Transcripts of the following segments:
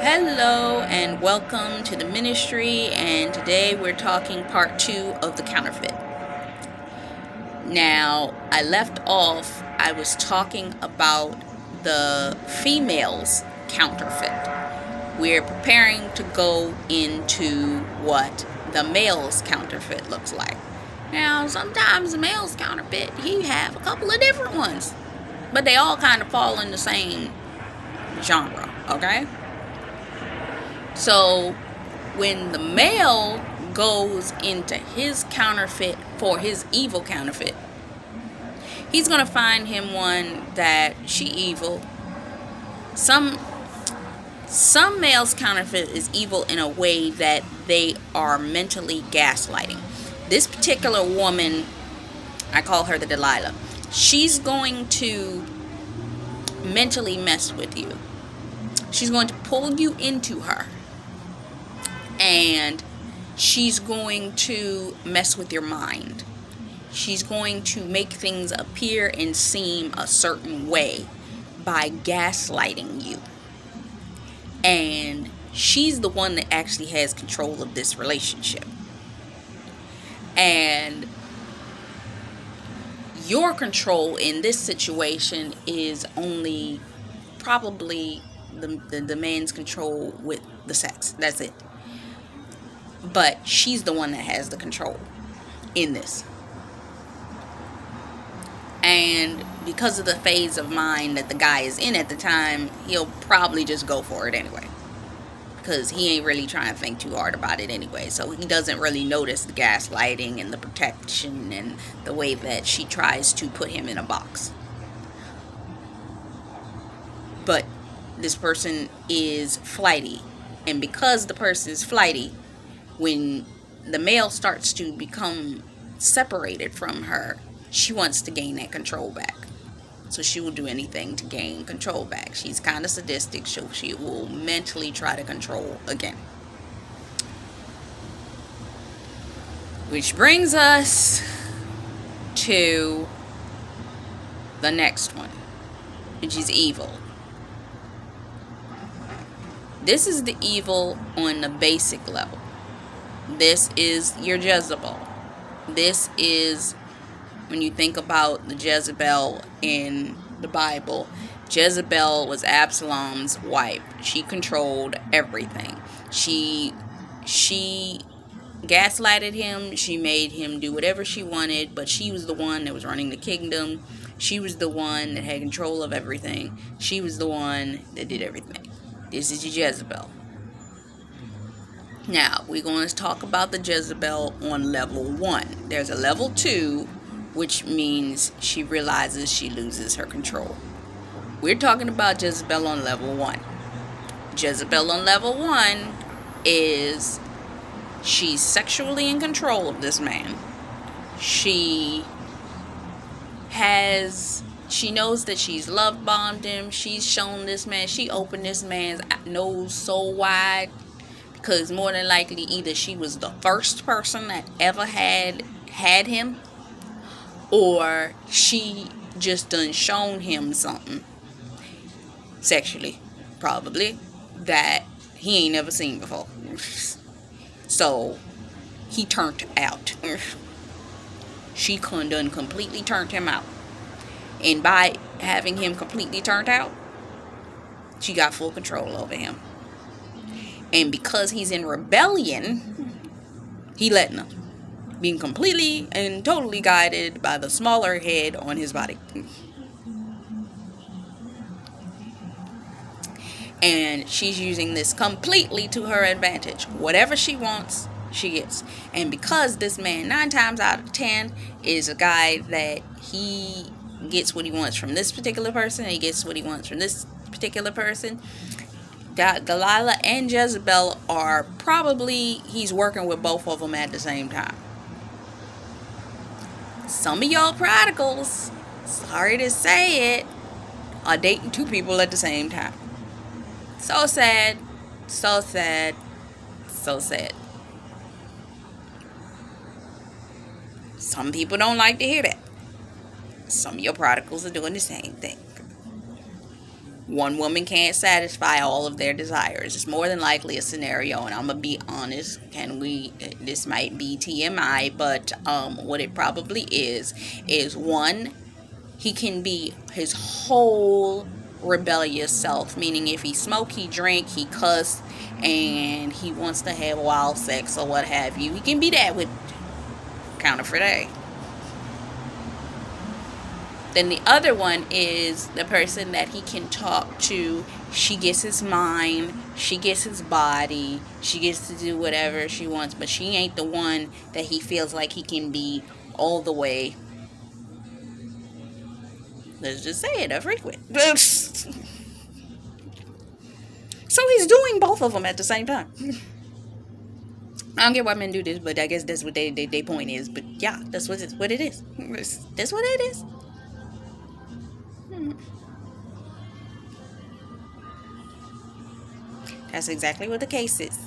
Hello and welcome to the ministry, and today we're talking part 2 of the counterfeit. Now, I left off, I was talking about the female's counterfeit. We're preparing to go into what the male's counterfeit looks like. Now, sometimes the male's counterfeit, he have a couple of different ones, but they all kind of fall in the same genre, okay? So when the male goes into his counterfeit for his evil counterfeit, he's going to find him one that she evil. Some males counterfeit is evil in a way that they are mentally gaslighting. This particular woman, I call her the Delilah. She's going to mentally mess with you. She's going to pull you into her. And she's going to mess with your mind. She's going to make things appear and seem a certain way by gaslighting you. And she's the one that actually has control of this relationship. And your control in this situation is only probably the man's control with the sex. That's it. But she's the one that has the control in this. And because of the phase of mind that the guy is in at the time, he'll probably just go for it anyway. Because he ain't really trying to think too hard about it anyway. So he doesn't really notice the gaslighting and the protection and the way that she tries to put him in a box. But this person is flighty. And because the person is flighty, when the male starts to become separated from her, she wants to gain that control back. So she will do anything to gain control back. She's kind of sadistic, so she will mentally try to control again. Which brings us to the next one, which is evil. This is the evil on the basic level. This is your Jezebel. This is, when you think about the Jezebel in the Bible, Jezebel was Absalom's wife. She controlled everything. She gaslighted him. She made him do whatever she wanted, but she was the one that was running the kingdom. She was the one that had control of everything. She was the one that did everything. This is your Jezebel. Now, we're going to talk about the Jezebel on level 1. There's a level 2, which means she realizes she loses her control. We're talking about Jezebel on level 1. Jezebel on level 1 is she's sexually in control of this man. She knows that she's love bombed him. She's shown this man, she opened this man's nose so wide. Because more than likely, either she was the first person that ever had him, or she just done shown him something sexually, probably, that he ain't never seen before. So he turned out. She done completely turned him out. And by having him completely turned out, she got full control over him. And because he's in rebellion, he letting her, being completely and totally guided by the smaller head on his body. And she's using this completely to her advantage. Whatever she wants, she gets. And because this man 9 times out of 10 is a guy that he gets what he wants from this particular person, he gets what he wants from this particular person, Delilah and Jezebel are probably, he's working with both of them at the same time. Some of y'all prodigals, sorry to say it, are dating 2 people at the same time. So sad, so sad, so sad. Some people don't like to hear that. Some of your prodigals are doing the same thing. One woman can't satisfy all of their desires. It's more than likely a scenario, and I'm gonna be honest. This might be TMI, but what it probably is one, he can be his whole rebellious self. Meaning, if he smoke, he drink, he cuss, and he wants to have wild sex or what have you. He can be that with Counterfeit A. Then the other one is the person that he can talk to. She gets his mind, she gets his body, she gets to do whatever she wants, but she ain't the one that he feels like he can be all the way. Let's just say it, a frequent. So he's doing both of them at the same time. I don't get why men do this, but I guess that's what their point is. But yeah, that's what it is. That's what it is. That's exactly what the case is.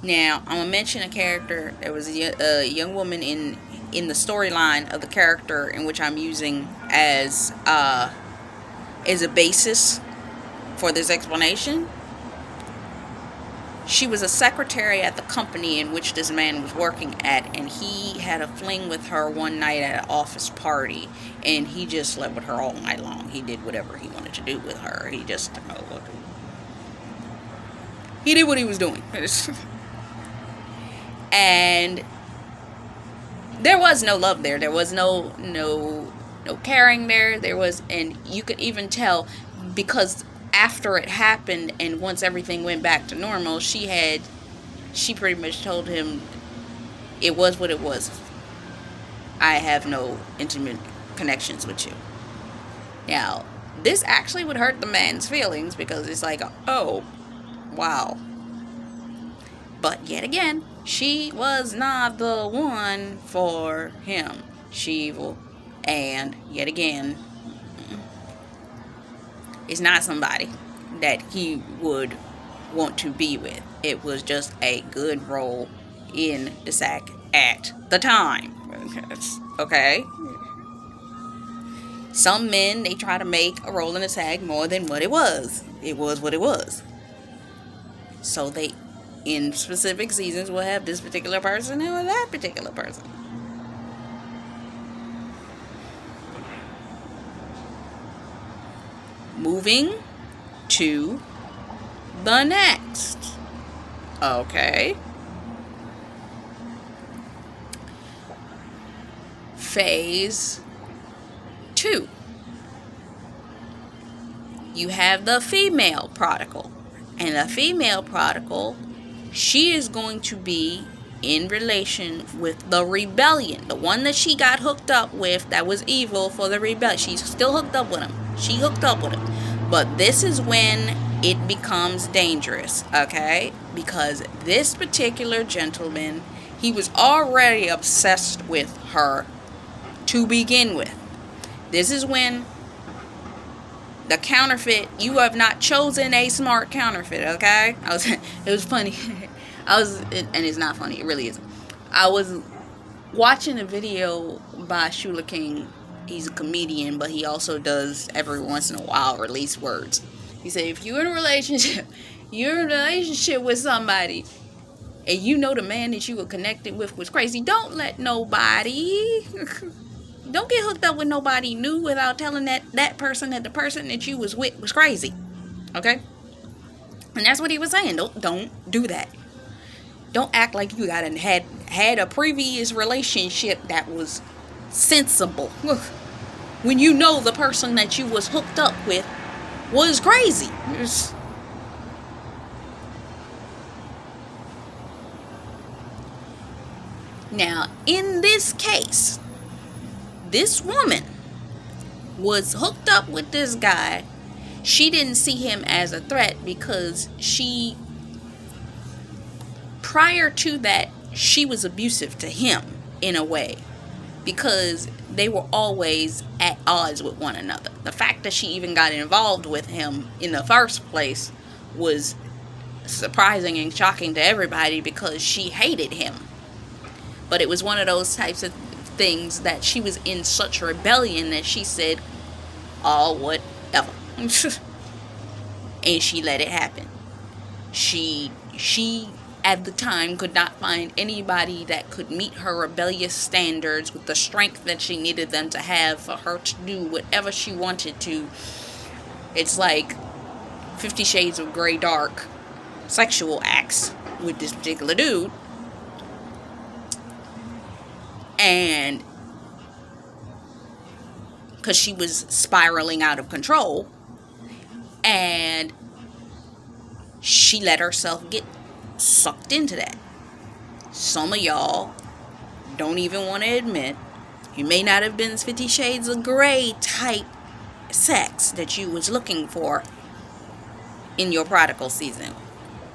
Now, I'm going to mention a character. There was a young woman in the storyline of the character in which I'm using as a basis for this explanation. She was a secretary at the company in which this man was working at, and he had a fling with her one night at an office party, and he just slept with her all night long. He did whatever he wanted to do with her. He just, he did what he was doing. And there was no love there. There was no caring there. There was, and you could even tell, because after it happened and once everything went back to normal, she pretty much told him it was what it was. I have no intimate connections with you. Now, this actually would hurt the man's feelings, because it's like, oh, wow. But yet again, she was not the one for him. She evil. And yet again, it's not somebody that he would want to be with. It was just a good role in the sack at the time. Okay? Some men, they try to make a role in the sack more than what it was. It was what it was. So they, in specific seasons, will have this particular person or that particular person. Moving to the next. Okay. Phase 2. You have the female prodigal. And the female prodigal, she is going to be in relation with the rebellion. The one that she got hooked up with that was evil for the rebellion. She's still hooked up with him. She hooked up with him. But this is when it becomes dangerous, okay? Because this particular gentleman, he was already obsessed with her to begin with. This is when the counterfeit, you have not chosen a smart counterfeit, okay? It was funny. And it's not funny, it really isn't. I was watching a video by Shula King. He's a comedian, but he also does every once in a while release words. He said, if you're in a relationship with somebody, and you know the man that you were connected with was crazy, don't let nobody, don't get hooked up with nobody new without telling that person that the person that you was with was crazy. Okay? And that's what he was saying. Don't do that. Don't act like you had a previous relationship that was sensible when you know the person that you was hooked up with was crazy. Now, in this case, this woman was hooked up with this guy. She didn't see him as a threat because prior to that, she was abusive to him in a way, because they were always at odds with one another. The fact that she even got involved with him in the first place was surprising and shocking to everybody, because she hated him. But it was one of those types of things that she was in such rebellion that she said, all whatever. And she let it happen. She at the time could not find anybody that could meet her rebellious standards with the strength that she needed them to have for her to do whatever she wanted to. It's like 50 Shades of Grey dark sexual acts with this particular dude. And because she was spiraling out of control, and she let herself get sucked into that. Some of y'all don't even want to admit you may not have been 50 Shades of Grey type sex that you was looking for in your prodigal season,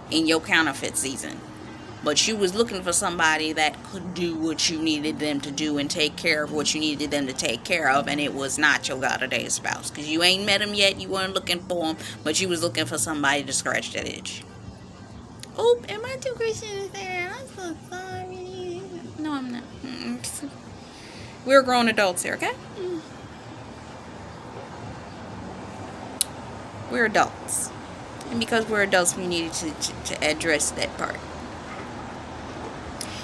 in your counterfeit season. But you was looking for somebody that could do what you needed them to do and take care of what you needed them to take care of, and it was not your God-a-day spouse. Because you ain't met him yet, you weren't looking for him, but you was looking for somebody to scratch that itch. Oh, am I too Christian there? I'm so sorry. No, I'm not. We're grown adults here, okay? We're adults. And because we're adults, we needed to address that part.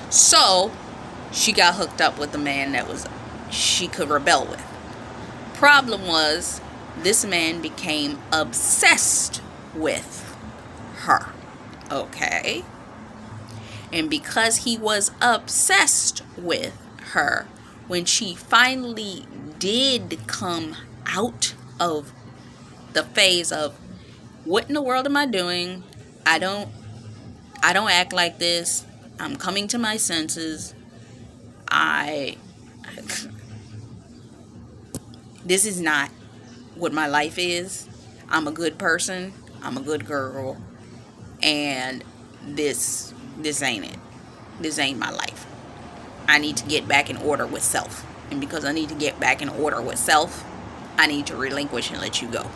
So, she got hooked up with a man that she could rebel with. Problem was, this man became obsessed with her. Okay? And because he was obsessed with her, when she finally did come out of the phase of, what in the world am I doing? I don't act like this. I'm coming to my senses. This is not what my life is. I'm a good person. I'm a good girl. And this ain't it. This ain't my life. I need to get back in order with self. And because I need to get back in order with self, I need to relinquish and let you go.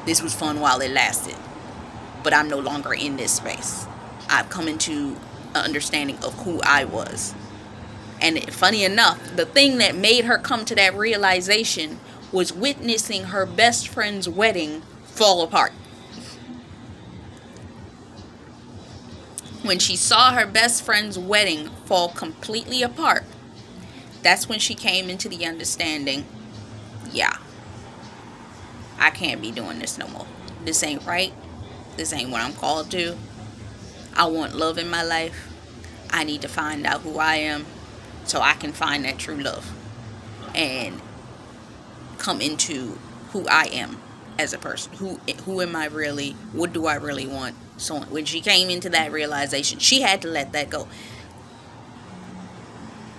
This was fun while it lasted. But I'm no longer in this space. I've come into an understanding of who I was. And funny enough, the thing that made her come to that realization was witnessing her best friend's wedding fall apart. When she saw her best friend's wedding fall completely apart, that's when she came into the understanding, yeah, I can't be doing this no more. This ain't right. This ain't what I'm called to. I want love in my life. I need to find out who I am so I can find that true love and come into who I am as a person. Who am I really? What do I really want? So when she came into that realization, she had to let that go.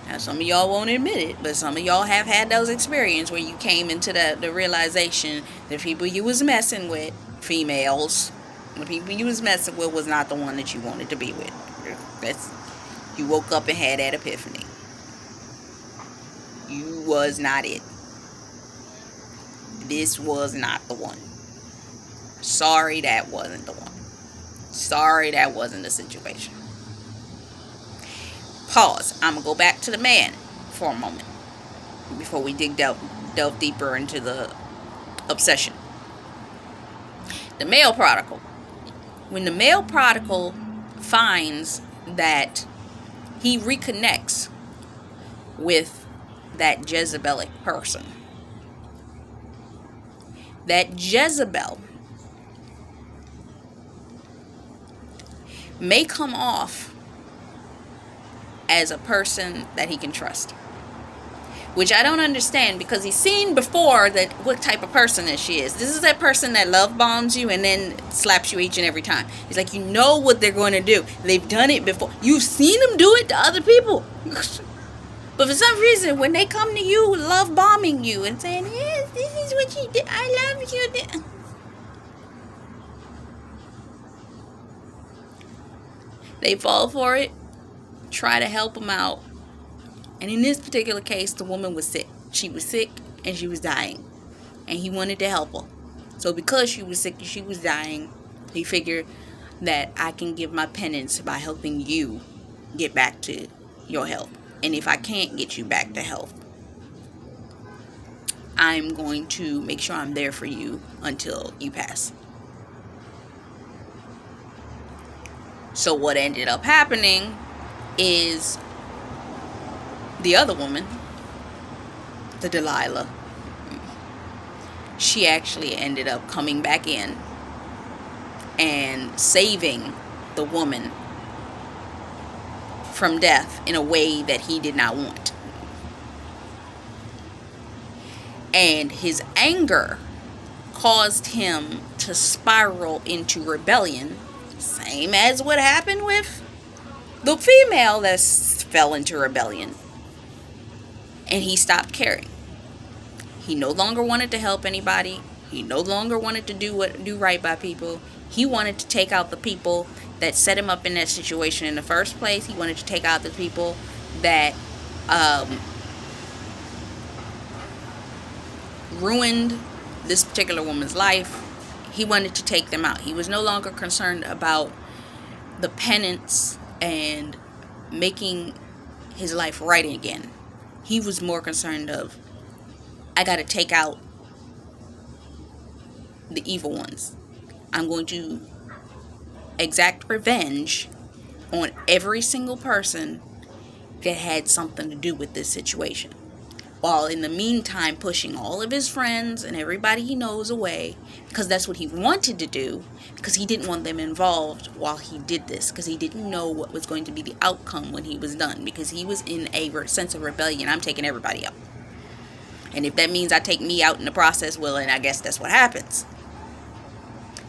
Now, some of y'all won't admit it, but some of y'all have had those experiences where you came into the realization that people you was messing with, females, the people you was messing with was not the one that you wanted to be with. You woke up and had that epiphany. You was not it. This was not the one. Sorry, that wasn't the one. Sorry, that wasn't the situation. Pause. I'm going to go back to the man for a moment before we delve deeper into the obsession. The male prodigal. When the male prodigal finds that he reconnects with that Jezebelic person, that Jezebel may come off as a person that he can trust, which I don't understand, because he's seen before that what type of person that she is. This is that person that love bombs you and then slaps you each and every time. It's like, you know what they're going to do. They've done it before. You've seen them do it to other people. But for some reason, when they come to you, love bombing you and saying, yes, this is what you did. I love you. They fall for it, try to help them out. And in this particular case, the woman was sick. She was sick and she was dying. And he wanted to help her. So because she was sick and she was dying, he figured that I can give my penance by helping you get back to your health. And if I can't get you back to health, I'm going to make sure I'm there for you until you pass. So what ended up happening is the other woman, the Delilah, she actually ended up coming back in and saving the woman from death in a way that he did not want. And his anger caused him to spiral into rebellion, same as what happened with the female that fell into rebellion. And he stopped caring. He no longer wanted to help anybody. He no longer wanted to do right by people. He wanted to take out the people that set him up in that situation in the first place. He wanted to take out the people that ruined this particular woman's life. He wanted to take them out. He was no longer concerned about the penance and making his life right again. He was more concerned of, I got to take out the evil ones. I'm going to exact revenge on every single person that had something to do with this situation, while in the meantime pushing all of his friends and everybody he knows away, because that's what he wanted to do, because he didn't want them involved while he did this, because he didn't know what was going to be the outcome when he was done, because he was in a sense of rebellion. I'm taking everybody out, and if that means I take me out in the process, well, and I guess that's what happens.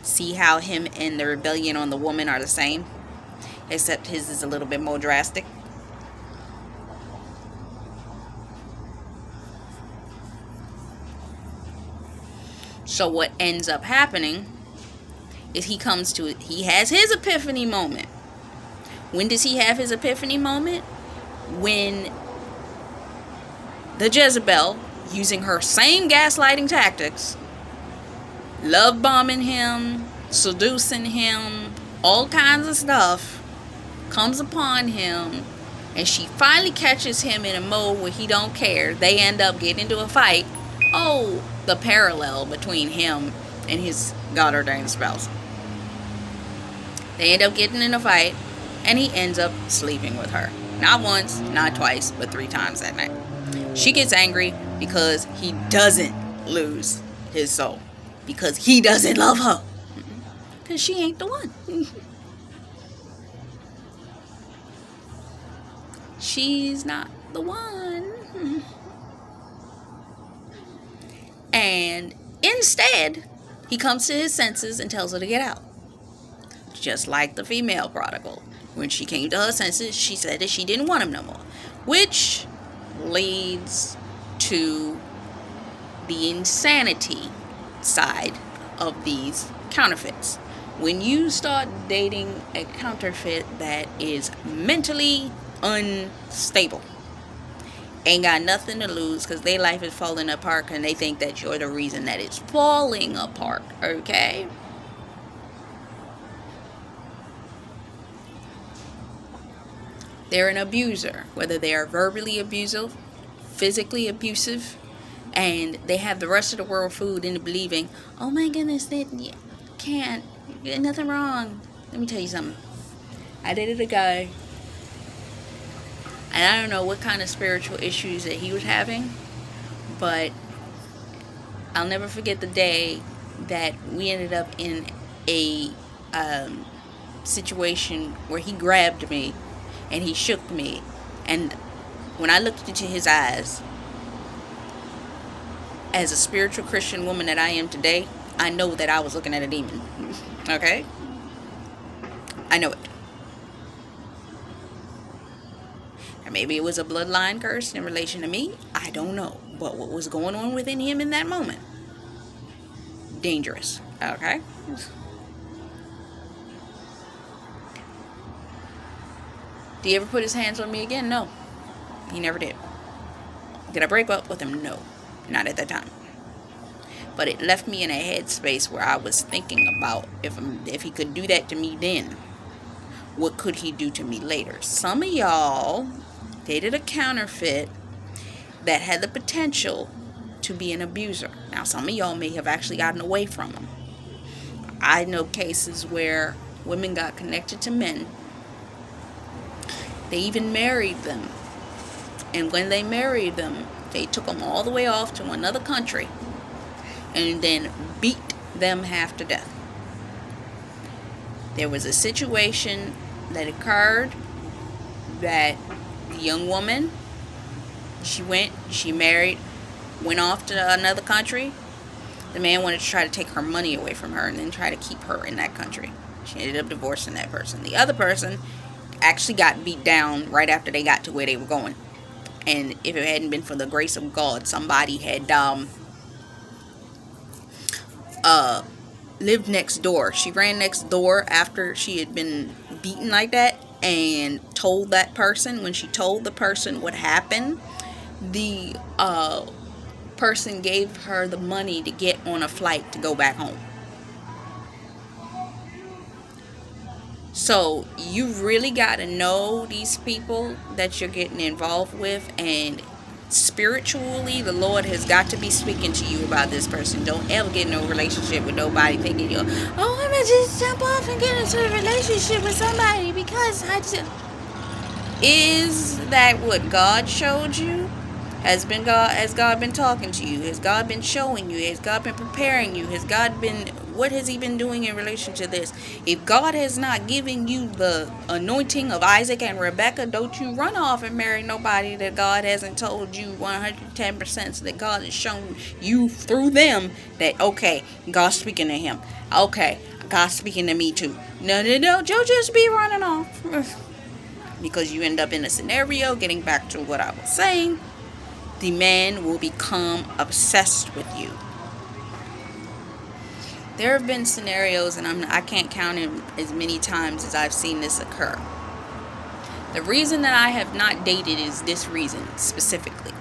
See how him and the rebellion on the woman are the same, except his is a little bit more drastic. So what ends up happening is he has his epiphany moment. When does he have his epiphany moment? When the Jezebel, using her same gaslighting tactics, love bombing him, seducing him, all kinds of stuff, comes upon him, and she finally catches him in a mode where he don't care. They end up getting into a fight. Oh, the parallel between him and his God-ordained spouse. They end up getting in a fight, and he ends up sleeping with her. Not once, not twice, but 3 times that night. She gets angry because he doesn't lose his soul, because he doesn't love her, because she ain't the one. She's not the one. And instead, he comes to his senses and tells her to get out. Just like the female prodigal. When she came to her senses, she said that she didn't want him no more. Which leads to the insanity side of these counterfeits. When you start dating a counterfeit that is mentally unstable, ain't got nothing to lose, because their life is falling apart, and they think that you're the reason that it's falling apart, okay? They're an abuser, whether they are verbally abusive, physically abusive, and they have the rest of the world fooled into believing, oh my goodness, they can't, nothing wrong. Let me tell you something. I dated a guy, and I don't know what kind of spiritual issues that he was having, but I'll never forget the day that we ended up in a situation where he grabbed me and he shook me, and when I looked into his eyes, as a spiritual Christian woman that I am today, I know that I was looking at a demon. Okay? I know it. And maybe it was a bloodline curse in relation to me. I don't know. But what was going on within him in that moment? Dangerous. Okay? Did he ever put his hands on me again? No. He never did. Did I break up with him? No. Not at that time. But it left me in a headspace where I was thinking about, if he could do that to me then, what could he do to me later? Some of y'all dated a counterfeit that had the potential to be an abuser. Now, some of y'all may have actually gotten away from him. I know cases where women got connected to men. They even married them. And when they married them, they took them all the way off to another country and then beat them half to death. There was a situation that occurred that the young woman, she married, went off to another country. The man wanted to try to take her money away from her and then try to keep her in that country. She ended up divorcing that person. The other person actually got beat down right after they got to where they were going. And if it hadn't been for the grace of God, somebody had lived next door. She ran next door after she had been beaten like that and told that person. When she told the person what happened, the person gave her the money to get on a flight to go back home. So you really got to know these people that you're getting involved with, and spiritually the Lord has got to be speaking to you about this person. Don't ever get in a relationship with nobody thinking you're, oh, I'm gonna just jump off and get into a relationship with somebody because I just... Is that what God showed you? Has God been talking to you? Has God been showing you? Has God been preparing you? What has he been doing in relation to this? If God has not given you the anointing of Isaac and Rebecca, don't you run off and marry nobody that God hasn't told you 110%, so that God has shown you through them that, okay, God's speaking to him. Okay, God's speaking to me too. No, you'll just be running off. Because you end up in a scenario, getting back to what I was saying, the man will become obsessed with you. There have been scenarios, and I can't count them as many times as I've seen this occur. The reason that I have not dated is this reason specifically.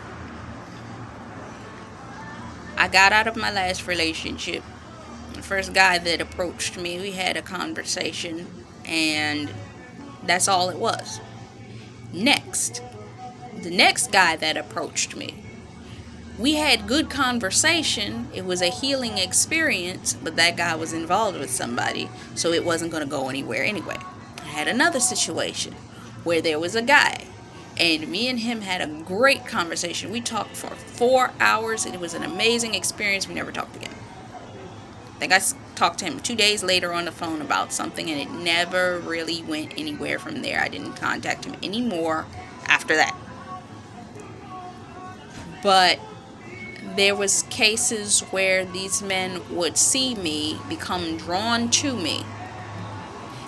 I got out of my last relationship. The first guy that approached me, we had a conversation, and that's all it was. The next guy that approached me, we had good conversation. It was a healing experience, but that guy was involved with somebody, so it wasn't going to go anywhere anyway. I had another situation where there was a guy, and me and him had a great conversation. We talked for 4 hours, and it was an amazing experience. We never talked again. I think I talked to him 2 days later on the phone about something, and it never really went anywhere from there. I didn't contact him anymore after that. But there was cases where these men would see me, become drawn to me.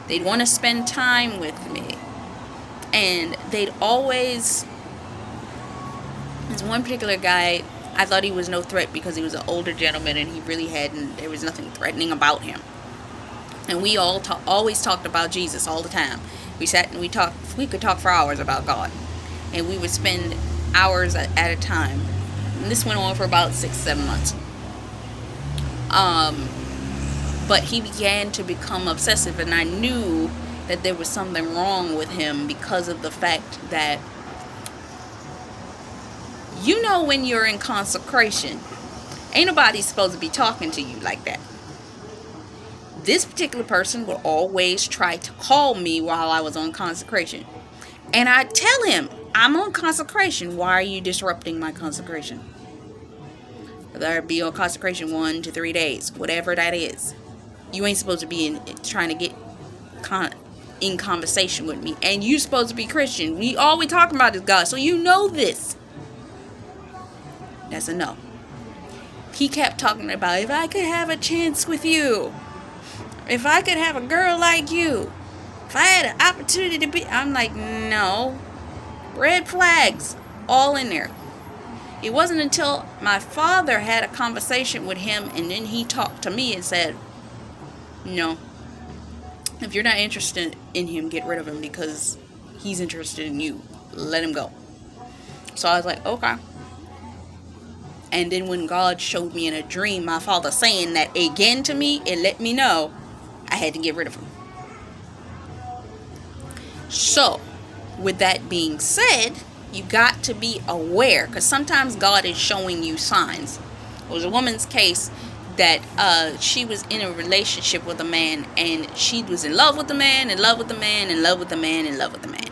They'd want to spend time with me. And they'd always... There's one particular guy, I thought he was no threat because he was an older gentleman and there was nothing threatening about him. And we always talked about Jesus all the time. We sat and we could talk for hours about God. And we would spend hours at a time. And this went on for about 6-7 months. But he began to become obsessive, and I knew that there was something wrong with him because of the fact that, when you're in consecration, ain't nobody supposed to be talking to you like that. This particular person would always try to call me while I was on consecration. And I'd tell him, I'm on consecration. Why are you disrupting my consecration? Whether I be on consecration 1 to 3 days, whatever that is. You ain't supposed to be trying to get in conversation with me. And you supposed to be Christian. All we talking about is God. So you know this. That's a no. He kept talking about, if I could have a chance with you. If I could have a girl like you. If I had an opportunity to be... I'm like, no. Red flags. All in there. It wasn't until my father had a conversation with him, and then he talked to me and said, no. If you're not interested in him, get rid of him, because he's interested in you. Let him go. So I was like, okay. And then when God showed me in a dream my father saying that again to me, it let me know I had to get rid of him. So, with that being said, You got to be aware, because sometimes God is showing you signs. It was a woman's case that she was in a relationship with a man, and she was in love with the man, in love with the man, in love with the man, in love with the man.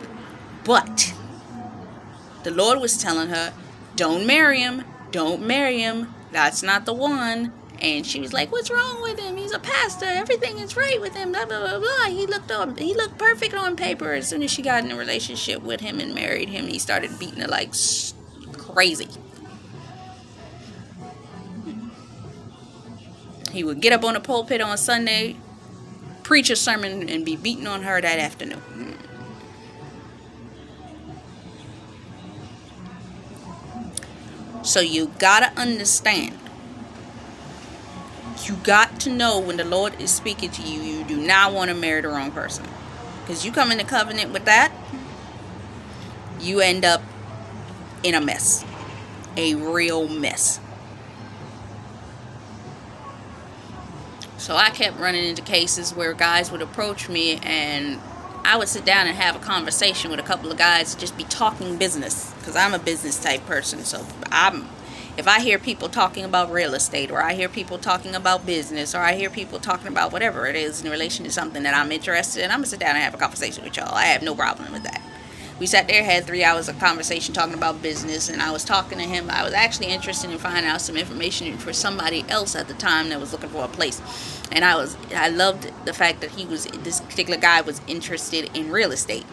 But the Lord was telling her, don't marry him, don't marry him, that's not the one. And she was like, what's wrong with him? He's a pastor, everything is right with him, blah blah blah blah. He looked perfect on paper. As soon as she got in a relationship with him and married him, he started beating her like crazy. He would get up on the pulpit on Sunday, preach a sermon, and be beating on her that afternoon. So you gotta understand. You got to know when the Lord is speaking to you, you do not want to marry the wrong person. Because you come into covenant with that, you end up in a mess. A real mess. So I kept running into cases where guys would approach me, and I would sit down and have a conversation with a couple of guys, just be talking business, because I'm a business type person. So if I hear people talking about real estate, or I hear people talking about business, or I hear people talking about whatever it is in relation to something that I'm interested in, I'm gonna sit down and have a conversation with y'all. I have no problem with that. We sat there, had 3 hours of conversation talking about business, and I was talking to him. I was actually interested in finding out some information for somebody else at the time that was looking for a place. And I loved the fact that this particular guy was interested in real estate.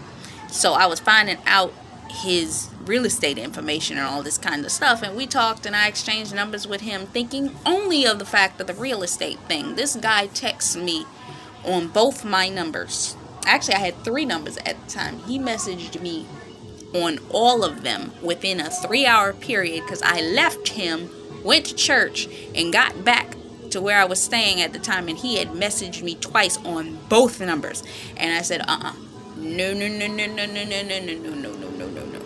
So I was finding out his real estate information and all this kind of stuff, and we talked, and I exchanged numbers with him, thinking only of the fact of the real estate thing. This guy texts me on both my numbers. Actually, I had 3 numbers at the time. He messaged me on all of them within a 3-hour period, because I left him, went to church, and got back to where I was staying at the time, and he had messaged me twice on both numbers. And I said, no, no, no, no, no, no, no, no, no, no, no, no, no, no, no.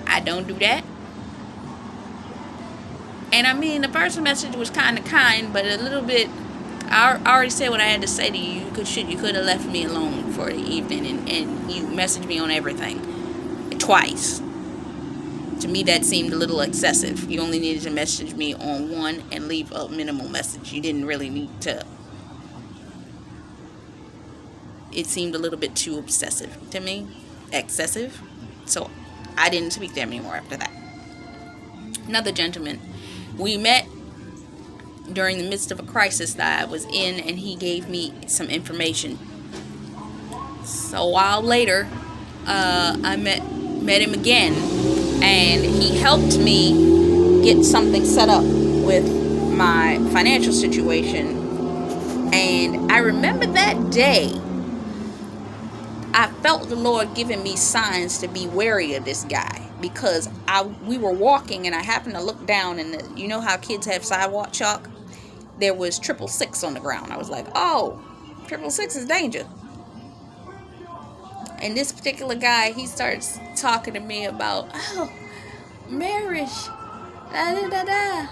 I don't do that. And I mean, the first message was kind of kind, but a little bit, I already said what I had to say to you. You could have left me alone for the evening, and you messaged me on everything twice. To me, that seemed a little excessive. You only needed to message me on one and leave a minimal message. You didn't really need to. It seemed a little bit too obsessive to me. Excessive. So I didn't speak to him anymore after that. Another gentleman. We met during the midst of a crisis that I was in, and he gave me some information. So a while later, I met him again, and he helped me get something set up with my financial situation. And I remember that day, I felt the Lord giving me signs to be wary of this guy, because we were walking, and I happened to look down, and you know how kids have sidewalk chalk? There was 666 on the ground. I was like, oh, 666 is danger. And this particular guy, he starts talking to me about, oh, marriage, da da da da.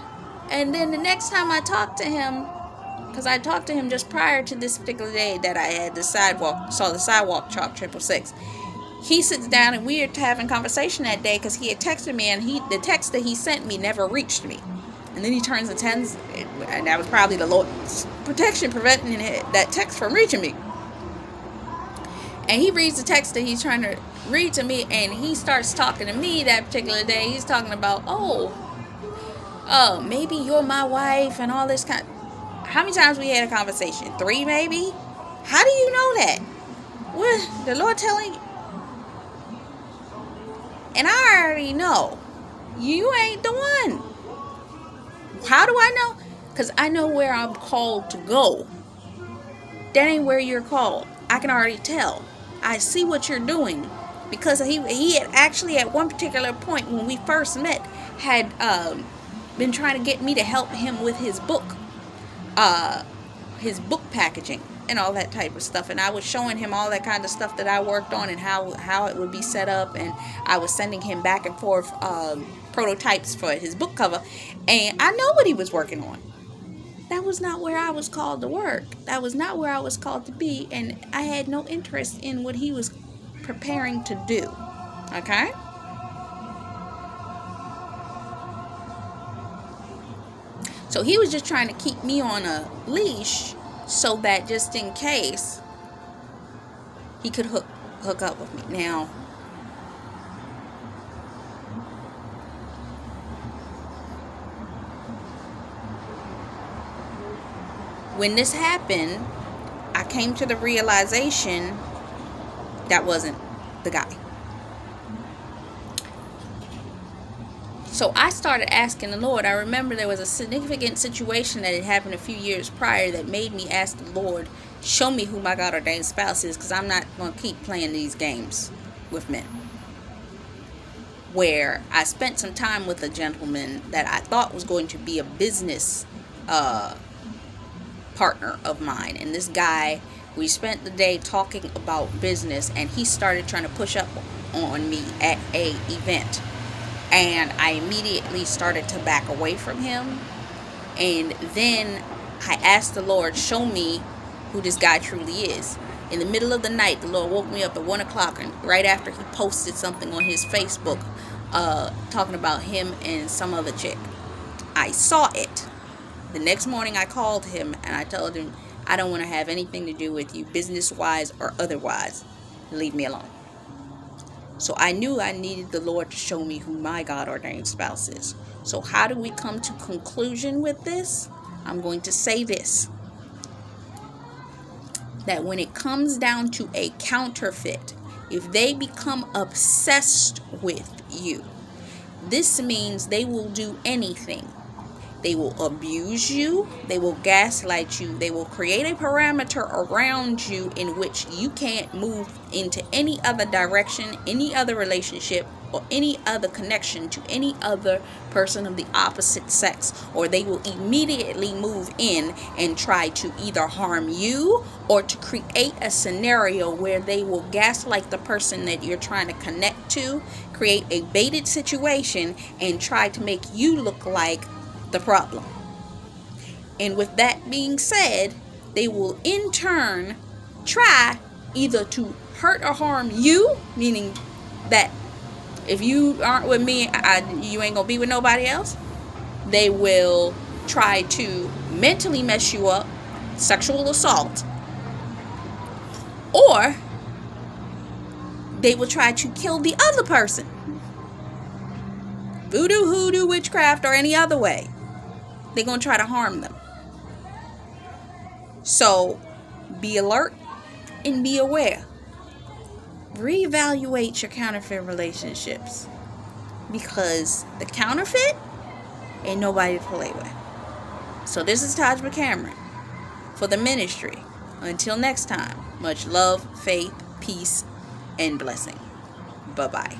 And then the next time I talked to him, because I talked to him just prior to this particular day that I had saw the sidewalk chalk 666. He sits down, and we are having conversation that day, because he had texted me, and the text that he sent me never reached me. And then he turns and tends, and that was probably the Lord's protection preventing that text from reaching me. And he reads the text that he's trying to read to me, and he starts talking to me that particular day. He's talking about, maybe you're my wife and all this kind. How many times we had a conversation? 3 maybe? How do you know that? What? The Lord telling you? And I already know. You ain't the one. How do I know? Because I know where I'm called to go. That ain't where you're called. I can already tell. I see what you're doing. Because he had actually, at one particular point when we first met, had been trying to get me to help him with his book packaging and all that type of stuff. And I was showing him all that kind of stuff that I worked on, and how it would be set up. And I was sending him back and forth prototypes for his book cover. And I know what he was working on. That was not where I was called to work. That was not where I was called to be. And I had no interest in what he was preparing to do. Okay? So he was just trying to keep me on a leash so that just in case he could hook up with me. Now, when this happened, I came to the realization that wasn't the guy. So I started asking the Lord. I remember there was a significant situation that had happened a few years prior that made me ask the Lord, show me who my God ordained spouse is, because I'm not going to keep playing these games with men. Where I spent some time with a gentleman that I thought was going to be a business partner of mine. And this guy, we spent the day talking about business, and he started trying to push up on me at a event. And I immediately started to back away from him. And then I asked the Lord, show me who this guy truly is. In the middle of the night, the Lord woke me up at 1 o'clock, and right after he posted something on his Facebook talking about him and some other chick. I saw it. The next morning I called him and I told him, I don't want to have anything to do with you, business-wise or otherwise. Leave me alone. So I knew I needed the Lord to show me who my God-ordained spouse is. So how do we come to conclusion with this? I'm going to say this. That when it comes down to a counterfeit, if they become obsessed with you, this means they will do anything. They will abuse you. They will gaslight you. They will create a parameter around you in which you can't move into any other direction, any other relationship, or any other connection to any other person of the opposite sex. Or they will immediately move in and try to either harm you or to create a scenario where they will gaslight the person that you're trying to connect to, create a baited situation, and try to make you look like the problem. And with that being said, they will in turn try either to hurt or harm you, meaning that if you aren't with me, you ain't gonna be with nobody else. They will try to mentally mess you up, sexual assault, or they will try to kill the other person, voodoo, hoodoo, witchcraft, or any other way. They're going to try to harm them. So be alert and be aware. Reevaluate your counterfeit relationships, because the counterfeit ain't nobody to play with. So this is Taj McCameron for the ministry. Until next time, much love, faith, peace, and blessing. Bye-bye.